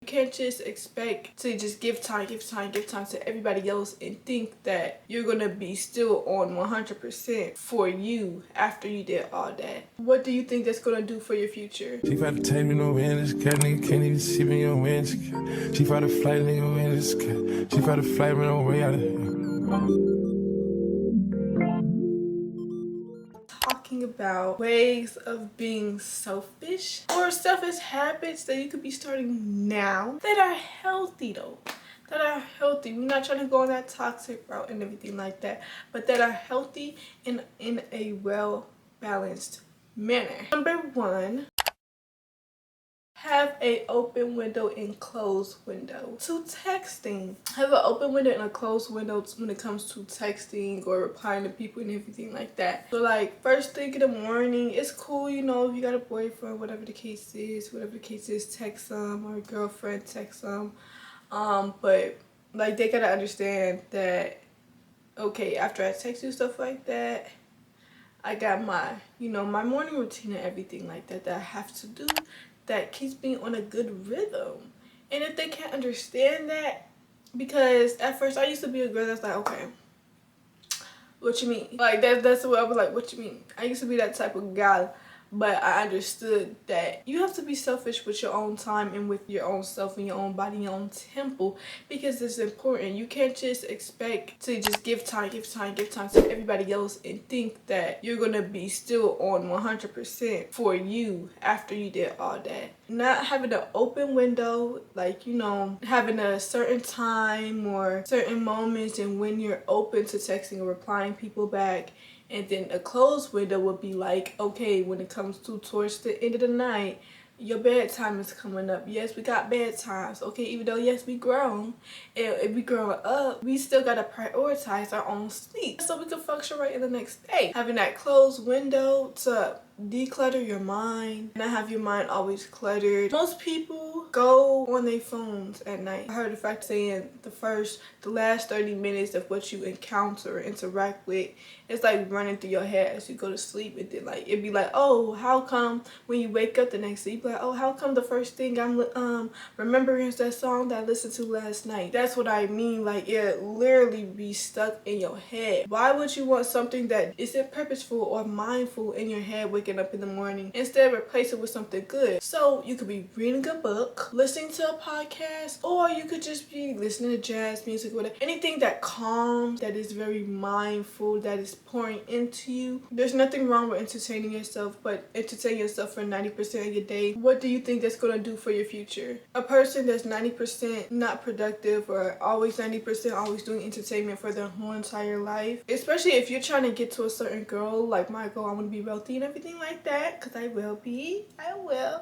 You can't just expect to just give time to everybody else and think that you're gonna be still on 100% for you after you did all that. What do you think that's gonna do for your future? She tried to take me no in this cat, nigga can't even see me on wind. She tried to flight, nigga in this cat. She tried to flight me no way out of here. Talking about ways of being selfish or selfish habits that you could be starting now that are healthy though. That are healthy. We're not trying to go on that toxic route and everything like that, but that are healthy and in a well balanced manner. Number one, have a open window and closed window to texting. Have an open window and a closed window when it comes to texting or replying to people and everything like that. So like first thing in the morning, it's cool, you know, if you got a boyfriend, whatever the case is, text them, or a girlfriend, text them. But like they gotta understand that, okay, after I text you stuff like that, I got my, you know, my morning routine and everything like that that I have to do that keeps me on a good rhythm. And if they can't understand that, because at first I used to be a girl that's like, okay, what you mean? Like that's what I was like, what you mean? I used to be that type of gal. But I understood that you have to be selfish with your own time and with your own self and your own body, your own temple, because it's important. You can't just expect to just give time to everybody else and think that you're gonna be still on 100% for you after you did all that. Not having an open window, like, you know, having a certain time or certain moments and when you're open to texting or replying people back. And then a closed window would be like, okay, when it comes to towards the end of the night, your bedtime is coming up. Yes, we got bedtimes. Okay, even though, yes, we grown. And if we growing up, we still got to prioritize our own sleep so we can function right in the next day. Having that closed window to declutter your mind, not have your mind always cluttered. Most people go on their phones at night. I heard the fact saying the last 30 minutes of what you encounter or interact with, it's like running through your head as you go to sleep. And then like it'd be like, oh, how come when you wake up the next day, you be like, oh, how come the first thing I'm remembering is that song that I listened to last night? That's what I mean. Like it literally be stuck in your head. Why would you want something that isn't purposeful or mindful in your head waking up in the morning? Instead, replace it with something good. So you could be reading a book, listening to a podcast, or you could just be listening to jazz music, whatever. Anything that calms, that is very mindful, that is pouring into you. There's nothing wrong with entertaining yourself, but entertain yourself for 90% of your day. What do you think that's going to do for your future? A person that's 90% not productive or always 90% always doing entertainment for their whole entire life, especially if you're trying to get to a certain goal, like my goal, I want to be wealthy and everything like that, because I will.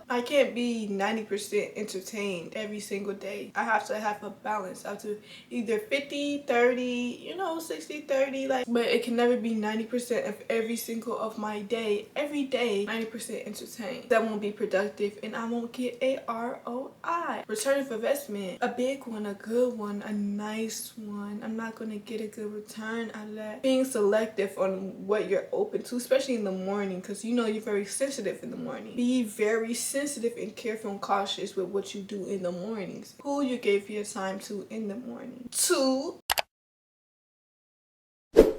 I can't be 90% entertained every single day. I have to have a balance. I have to either 50-30, you know, 60-30, like, but it can never be 90% of every single of my day, every day 90% entertained. That won't be productive and I won't get a ROI, return of investment, a big one, a good one, a nice one. I'm not gonna get a good return out of that. Being selective on what you're open to, especially in the morning, because you know you're very sensitive in the morning. Be very sensitive and careful and cautious with what you do in the mornings, who you give your time to in the morning. 2,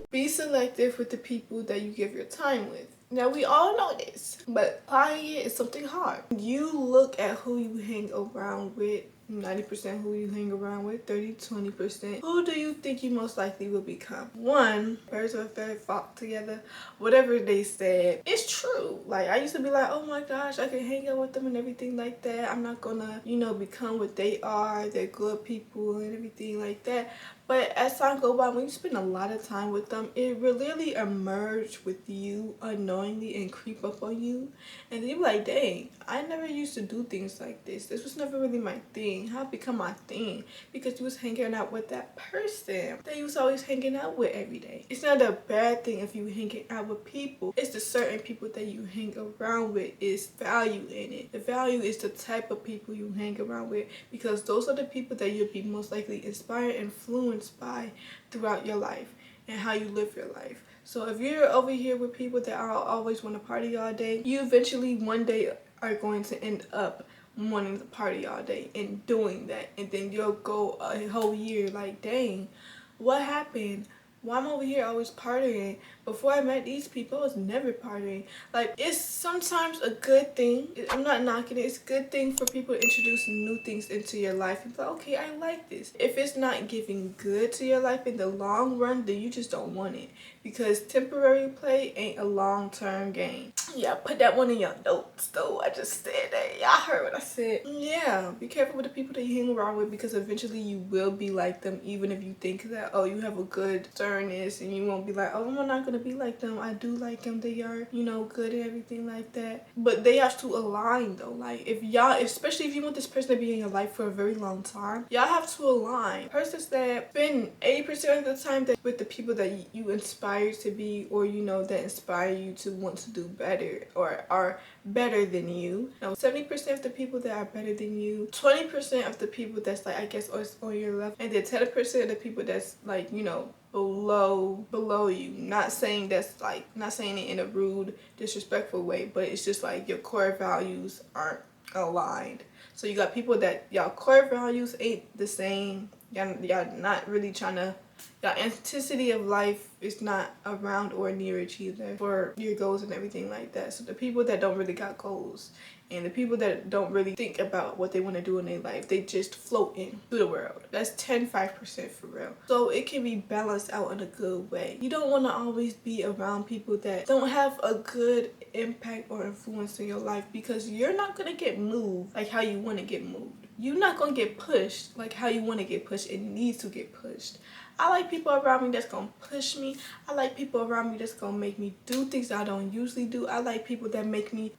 be selective with the people that you give your time with. Now, we all know this, but applying it is something hard. You look at who you hang around with, 90% who you hang around with, 30-20%. Who do you think you most likely will become? One, birds of a feather flock together. Whatever they said, it's true. Like, I used to be like, oh my gosh, I can hang out with them and everything like that. I'm not gonna, you know, become what they are. They're good people and everything like that. But as time goes by, when you spend a lot of time with them, it really emerge with you unknowingly and creep up on you. And then you're like, dang, I never used to do things like this. This was never really my thing. How it become my thing? Because you was hanging out with that person that you was always hanging out with every day. It's not a bad thing if you hanging out with people. It's the certain people that you hang around with is value in it. The value is the type of people you hang around with, because those are the people that you'll be most likely inspired, influenced by throughout your life and how you live your life. So if you're over here with people that are always want to party all day, you eventually one day are going to end up wanting to party all day and doing that, and then you'll go a whole year like, dang, what happened? Why am I over here always partying? Before I met these people, I was never partying. Like, it's sometimes a good thing. I'm not knocking it. It's a good thing for people to introduce new things into your life. And be like, okay, I like this. If it's not giving good to your life in the long run, then you just don't want it. Because temporary play ain't a long-term game. Yeah, put that one in your notes, though. I just said that. Y'all heard what I said. Yeah, be careful with the people that you hang around with, because eventually you will be like them, even if you think that, oh, you have a good sternness, and you won't be like, oh, I'm not gonna be like them. I do like them. They are, you know, good and everything like that. But they have to align, though. Like, if y'all, especially if you want this person to be in your life for a very long time, y'all have to align. Persons that spend 80% of the time that with the people that you inspire to be, or, you know, that inspire you to want to do better or are better than you. Now, 70% of the people that are better than you, 20% of the people that's like, I guess, on your level, and then 10% of the people that's like, you know, below you. Not saying that's like, not saying it in a rude, disrespectful way, but it's just like your core values aren't aligned. So you got people that y'all core values ain't the same. Y'all not really trying to, your intensity of life is not around or near each other for your goals and everything like that. So the people that don't really got goals, and the people that don't really think about what they want to do in their life, they just float in through the world. That's 5% for real. So it can be balanced out in a good way. You don't want to always be around people that don't have a good impact or influence in your life, because you're not going to get moved like how you want to get moved. You're not going to get pushed like how you want to get pushed. It needs to get pushed. I like people around me that's gonna push me. I like people around me that's gonna make me do things I don't usually do. I like people that make me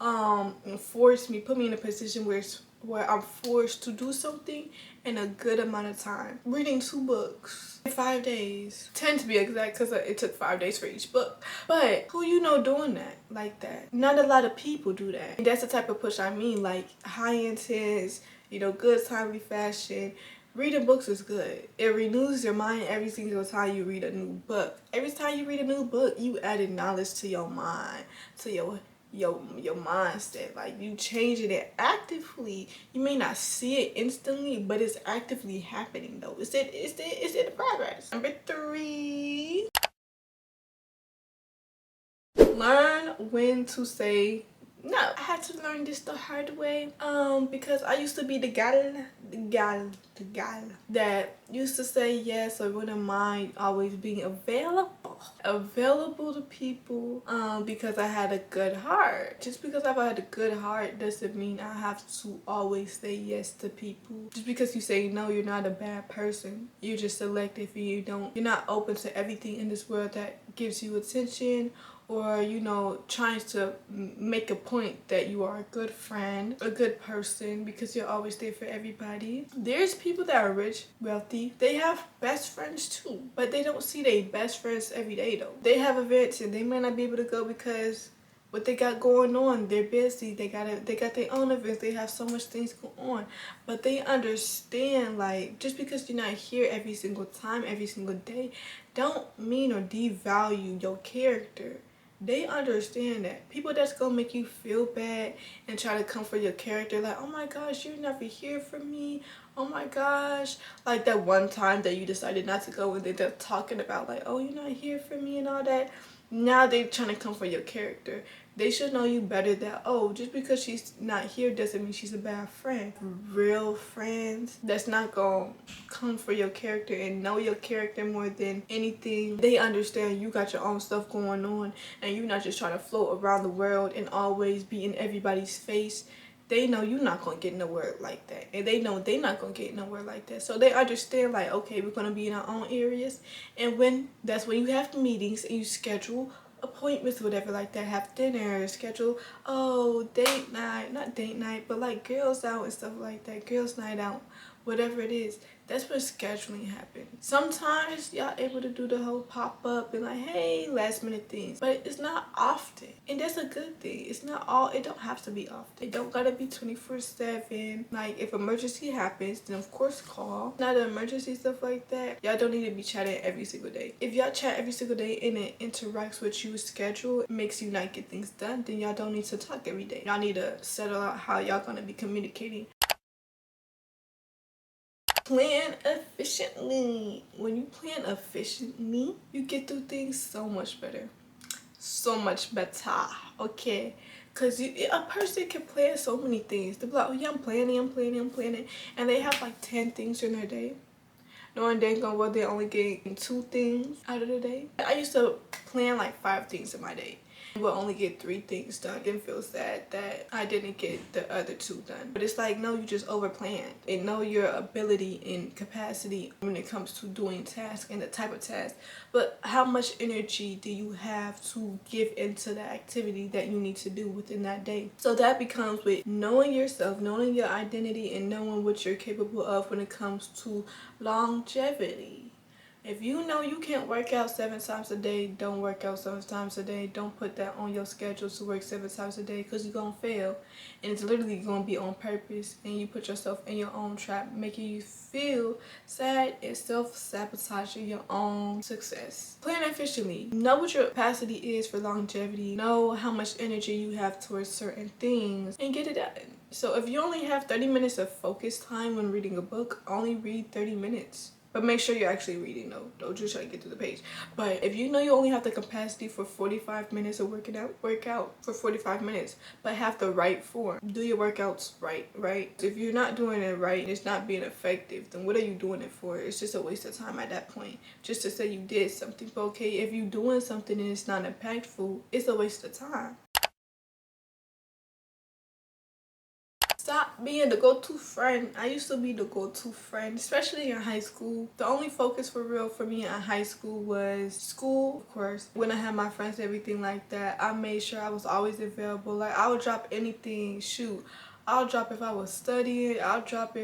force me, put me in a position where I'm forced to do something in a good amount of time. Reading 2 books in 5 days, 10 to be exact, because it took 5 days for each book. But who you know doing that like that? Not a lot of people do that. And that's the type of push I mean, like high intense, you know, good timely fashion. Reading books is good. It renews your mind every single time you read a new book. Every time you read a new book, you added knowledge to your mind, to your mindset. Like, you changing it actively. You may not see it instantly, but it's actively happening though. It's in progress. Number 3. Learn when to say no. I had to learn this the hard way, because I used to be the gal that used to say yes or wouldn't mind always being available to people, because I had a good heart. Just because I've had a good heart doesn't mean I have to always say yes to people. Just because you say no, you're not a bad person. You're just selective, and you're not open to everything in this world that gives you attention, or, you know, trying to make a point that you are a good friend, a good person, because you're always there for everybody. There's people that are rich, wealthy. They have best friends too, but they don't see their best friends every day though. They have events and they might not be able to go because what they got going on, they're busy. They got their own events. They have so much things going on, but they understand, like, just because you're not here every single time, every single day, don't mean or devalue your character. They understand that. People that's gonna make you feel bad and try to come for your character, like, oh my gosh, you're never here for me, oh my gosh, like that one time that you decided not to go and they're talking about like, oh, you're not here for me and all that. Now they're trying to come for your character. They should know you better that, oh, just because she's not here doesn't mean she's a bad friend. Real friends that's not gonna come for your character and know your character more than anything. They understand you got your own stuff going on and you're not just trying to float around the world and always be in everybody's face. They know you're not gonna get nowhere like that, and they know they're not gonna get nowhere like that. So they understand, like, okay, we're gonna be in our own areas, and when you have meetings and you schedule appointments, whatever like that, have dinner, schedule, oh, date night, not date night, but like girls out and stuff like that, girls night out, whatever it is. That's where scheduling happens. Sometimes y'all able to do the whole pop-up and like, hey, last minute things, but it's not often, and that's a good thing. It's not all, it don't have to be often. It don't gotta be 24/7. Like, if emergency happens, then of course call. Not an emergency, stuff like that, y'all don't need to be chatting every single day. If y'all chat every single day and it interacts with your schedule, it makes you not get things done, then y'all don't need to talk every day. Y'all need to settle out how y'all gonna be communicating. Plan efficiently. When you plan efficiently, you get through things so much better. So much better, okay? Because a person can plan so many things. They're like, oh yeah, I'm planning. And they have like 10 things in their day. Knowing dang on well they're only getting 2 things out of the day. I used to plan like 5 things in my day. I would only get 3 things done. It feels sad that I didn't get the other 2 done. But it's like, no, you just overplanned. And know your ability and capacity when it comes to doing tasks and the type of task. But how much energy do you have to give into the activity that you need to do within that day? So that becomes with knowing yourself, knowing your identity, and knowing what you're capable of when it comes to longevity. If you know you can't work out 7 times a day, don't work out 7 times a day. Don't put that on your schedule to work 7 times a day, because you're going to fail. And it's literally going to be on purpose. And you put yourself in your own trap, making you feel sad and self-sabotaging your own success. Plan efficiently. Know what your capacity is for longevity. Know how much energy you have towards certain things, and get it done. So if you only have 30 minutes of focus time when reading a book, only read 30 minutes. But make sure you're actually reading though. Don't just try to get to the page. But if you know you only have the capacity for 45 minutes of working out, work out for 45 minutes. But have the right form. Do your workouts right? If you're not doing it right and it's not being effective, then what are you doing it for? It's just a waste of time at that point. Just to say you did something. But okay, if you're doing something and it's not impactful, it's a waste of time. Stop being the go-to friend. I used to be the go-to friend, especially in high school. The only focus for real for me in high school was school, of course. When I had my friends and everything like that, I made sure I was always available. Like, I would drop anything. Shoot, I'll drop if I was studying. I'll drop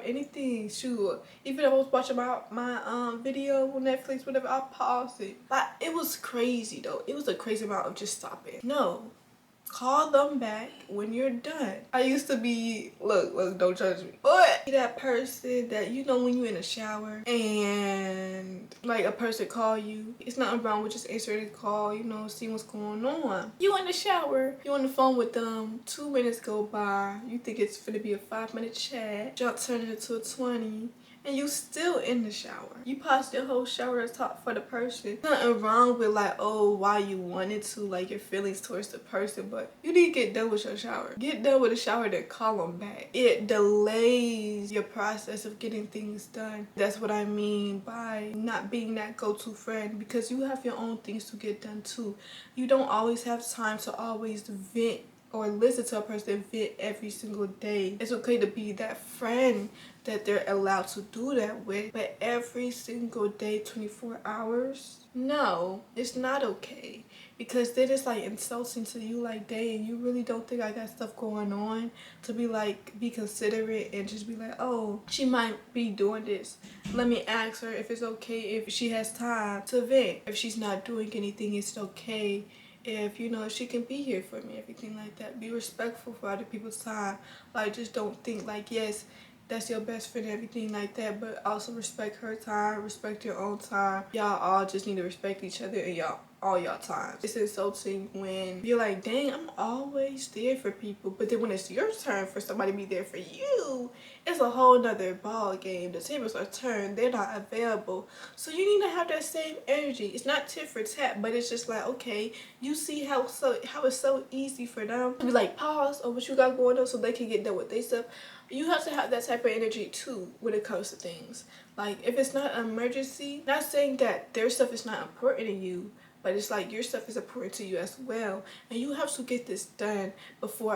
anything. Shoot, even if I was watching my video on Netflix, whatever, I'll pause it. Like, it was crazy though. It was a crazy amount of just stopping. No. Call them back when you're done. I used to be, look, don't judge me, but that person that, you know, when you're in a shower and like a person call you, it's nothing wrong with just answering the call, you know, see what's going on. You in the shower, you on the phone with them, 2 minutes go by, you think it's gonna be a 5-minute chat, jump turn it into a 20. And you still in the shower. You paused your whole shower to talk for the person. Nothing wrong with like, oh, why you wanted to, like your feelings towards the person, but you need to get done with your shower. Get done with the shower, then call them back. It delays your process of getting things done. That's what I mean by not being that go-to friend, because you have your own things to get done too. You don't always have time to always vent or listen to a person vent every single day. It's okay to be that friend that they're allowed to do that with, but every single day, 24 hours, no, it's not okay, because then it's like insulting to you. Like, dang, you really don't think I got stuff going on to be like, be considerate and just be like, oh, she might be doing this, let me ask her if it's okay if she has time to vent. If she's not doing anything, it's okay if, you know, she can be here for me, everything like that. Be respectful for other people's time. Like, just don't think like, yes, that's your best friend, everything like that, but also respect her time, respect your own time. Y'all all just need to respect each other and all y'all times. It's insulting when you're like, dang, I'm always there for people, but then when it's your turn for somebody to be there for you, it's a whole nother ball game. The tables are turned, they're not available. So you need to have that same energy. It's not tit for tat, but it's just like, okay, you see how it's so easy for them to be like, pause on what you got going on so they can get done with their stuff. You have to have that type of energy too when it comes to things. Like, if it's not an emergency, not saying that their stuff is not important to you, but it's like your stuff is important to you as well, and you have to get this done before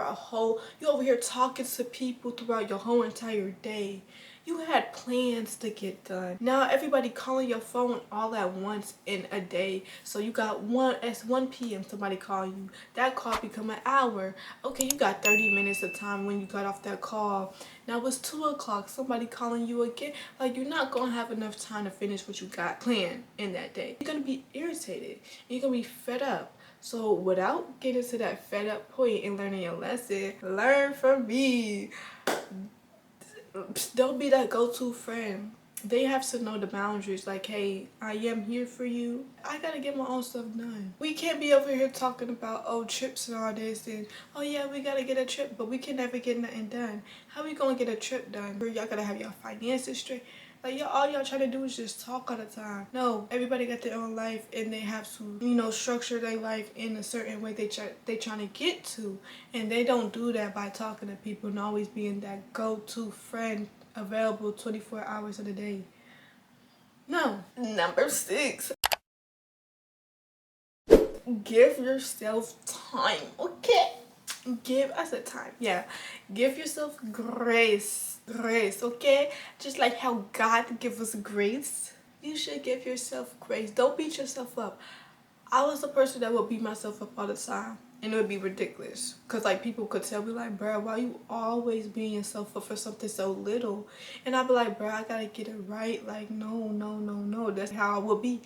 you over here talking to people throughout your whole entire day. You had plans to get done. Now everybody calling your phone all at once in a day. So you got it's 1 p.m. somebody call you. That call become an hour. Okay, you got 30 minutes of time when you got off that call. Now it's 2 o'clock. Somebody calling you again. Like, you're not gonna have enough time to finish what you got planned in that day. You're gonna be irritated. You're gonna be fed up. So without getting to that fed up point and learning your lesson, learn from me. Don't be that go-to friend. They have to know the boundaries. Like, hey, I am here for you. I gotta get my own stuff done. We can't be over here talking about, oh, trips and all this, and oh yeah, we gotta get a trip, but we can never get nothing done. How we gonna get a trip done? Y'all gotta have your finances straight. Like, all y'all trying to do is just talk all the time. No, everybody got their own life, and they have to, structure their life in a certain way they trying to get to. And they don't do that by talking to people and always being that go-to friend available 24 hours of the day. No. Number 6. Give yourself time, okay? I said time, yeah. Give yourself grace, okay? Just like how God gives us grace, you should give yourself grace. Don't beat yourself up. I was the person that would beat myself up all the time, and it would be ridiculous, because like people could tell me like, bruh, why you always beating yourself up for something so little? And I'd be like, bruh, I gotta get it right. Like, no, that's how I would be.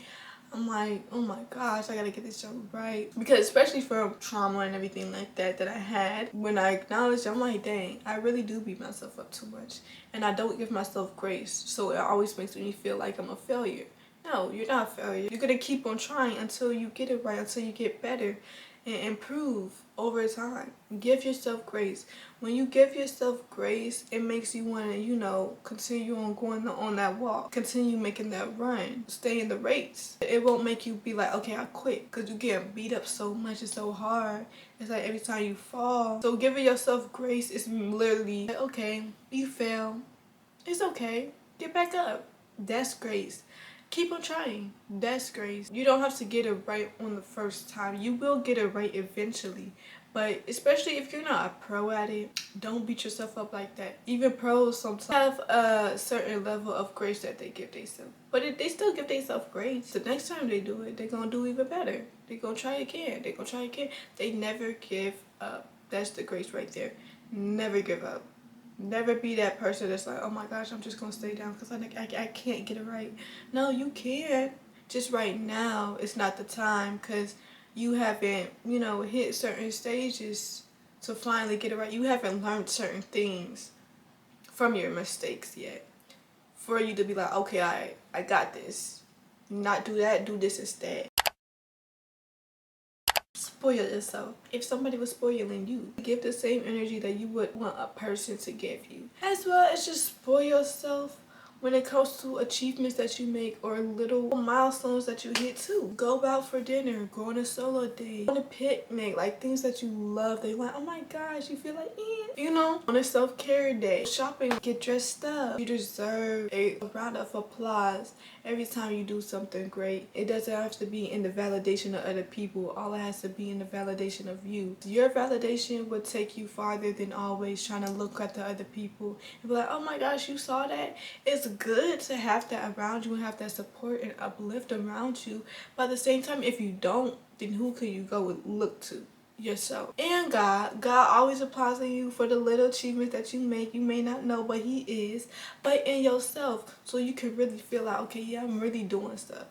I'm like, oh my gosh, I gotta get this job right. Because especially from trauma and everything like that I had, when I acknowledge it, I'm like, dang, I really do beat myself up too much. And I don't give myself grace. So it always makes me feel like I'm a failure. No, you're not a failure. You're gonna keep on trying until you get it right, until you get better and improve over time. Give yourself grace. When you give yourself grace, it makes you want to, continue on going on that walk. Continue making that run. Stay in the race. It won't make you be like, okay, I quit. Because you get beat up so much. It's so hard. It's like every time you fall. So giving yourself grace is literally, like, okay, you fail. It's okay. Get back up. That's grace. Keep on trying. That's grace. You don't have to get it right on the first time. You will get it right eventually. But especially if you're not a pro at it, don't beat yourself up like that. Even pros sometimes have a certain level of grace that they give themselves. But they still give themselves grace. The next time they do it, they're going to do even better. They're going to try again. They're going to try again. They never give up. That's the grace right there. Never give up. Never be that person that's like, oh my gosh, I'm just gonna stay down because I can't get it right. No, you can. Just right now, it's not the time, because you haven't, hit certain stages to finally get it right. You haven't learned certain things from your mistakes yet for you to be like, okay, I got this. Not do that, do this instead. Spoil yourself. If somebody was spoiling you, give the same energy that you would want a person to give you. As well as just spoil yourself when it comes to achievements that you make or little milestones that you hit too. Go out for dinner, go on a solo date, on a picnic, like things that you love. They like, oh my gosh, you feel like, on a self-care day, shopping, get dressed up. You deserve a round of applause every time you do something great. It doesn't have to be in the validation of other people. All it has to be in the validation of you. Your validation would take you farther than always trying to look at the other people and be like, oh my gosh, you saw that? It's good to have that around you and have that support and uplift around you. But at the same time, if you don't, then who can you go and look to? Yourself. And God always applies to you for the little achievements that you make. You may not know, but he is. But in yourself, so you can really feel like, okay, yeah, I'm really doing stuff.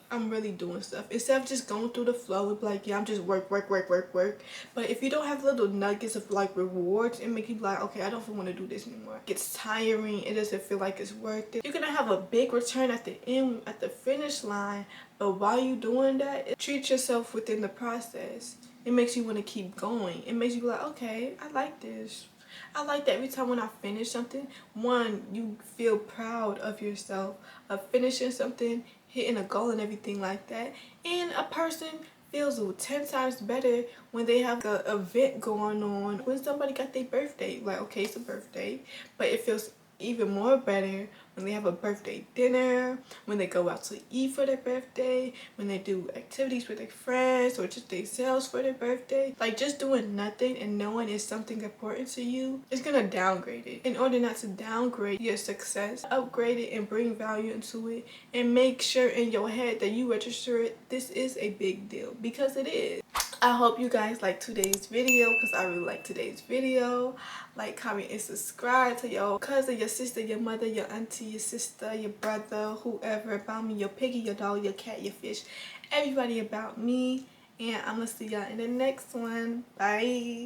Instead of just going through the flow with like, yeah, I'm just work. But if you don't have little nuggets of like rewards, it make you like, okay, I don't want to do this anymore. It gets tiring. It doesn't feel like it's worth it. You're gonna have a big return at the end, at the finish line. But while you doing that, treat yourself within the process. It makes you want to keep going. It makes you be like, okay, I like this. I like that every time when I finish something, one, you feel proud of yourself, of finishing something, hitting a goal and everything like that. And a person feels 10 times better when they have an event going on. When somebody got their birthday, like, okay, it's a birthday, but it feels even more better when they have a birthday dinner, when they go out to eat for their birthday, when they do activities with their friends or just themselves for their birthday. Like, just doing nothing and knowing it's something important to you, it's gonna downgrade it. In order not to downgrade your success, upgrade it and bring value into it, and make sure in your head that you register it. This is a big deal, because it is. I hope you guys like today's video, because I really like today's video. Like, comment, and subscribe to your cousin, your sister, your mother, your auntie, your sister, your brother, whoever about me, your piggy, your dog, your cat, your fish, everybody about me. And I'm gonna see y'all in the next one. Bye.